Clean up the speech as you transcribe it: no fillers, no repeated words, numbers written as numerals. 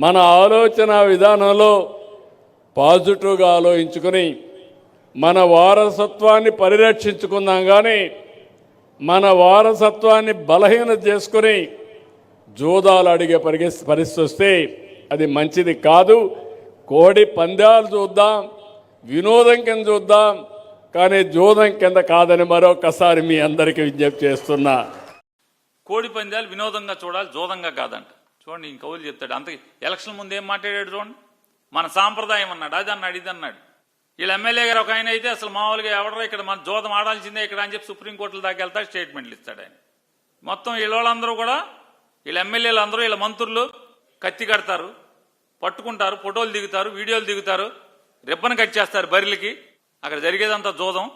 మన ఆలోచన విధానంలో పాజిటివ్గా ఆలోచించుకుని మన వారసత్వాన్ని పరిరక్షించుకుందాం. కానీ మన వారసత్వాన్ని బలహీనత చేసుకుని జోదాలు అడిగే పరిస్థితి వస్తే అది మంచిది కాదు. కోడి పందాలు చూద్దాం, వినోదం కింద చూద్దాం, కానీ జోదం కింద కాదని మరొకసారి మీ అందరికీ విజ్ఞప్తి చేస్తున్నా. కోడి పందాలు వినోదంగా చూడాలి, జోదంగా కాదంట. చూడండి, ఇంక కవులు చెప్తాడు. అంత ఎలక్షన్ ముందు ఏం మాట్లాడాడు చూడండి. మన సాంప్రదాయం అన్నాడు, అది అన్నాడు, ఇది అన్నాడు. వీళ్ళ ఎమ్మెల్యే గారు ఒక ఆయన అయితే అసలు మామూలుగా ఎవడరా ఇక్కడ మన జోదం ఆడాల్సిందే ఇక్కడ అని చెప్పి సుప్రీంకోర్టుల దాకా వెళ్తాడు, స్టేట్మెంట్లు ఇస్తాడు ఆయన. మొత్తం వీళ్ళందరూ కూడా, వీళ్ళ ఎమ్మెల్యేలు అందరూ, వీళ్ళ మంత్రులు కత్తి కడతారు, పట్టుకుంటారు, ఫోటోలు దిగుతారు, వీడియోలు దిగుతారు, రిబ్బన్ కట్ చేస్తారు బరిలకి. అక్కడ జరిగేదంతా జోదం.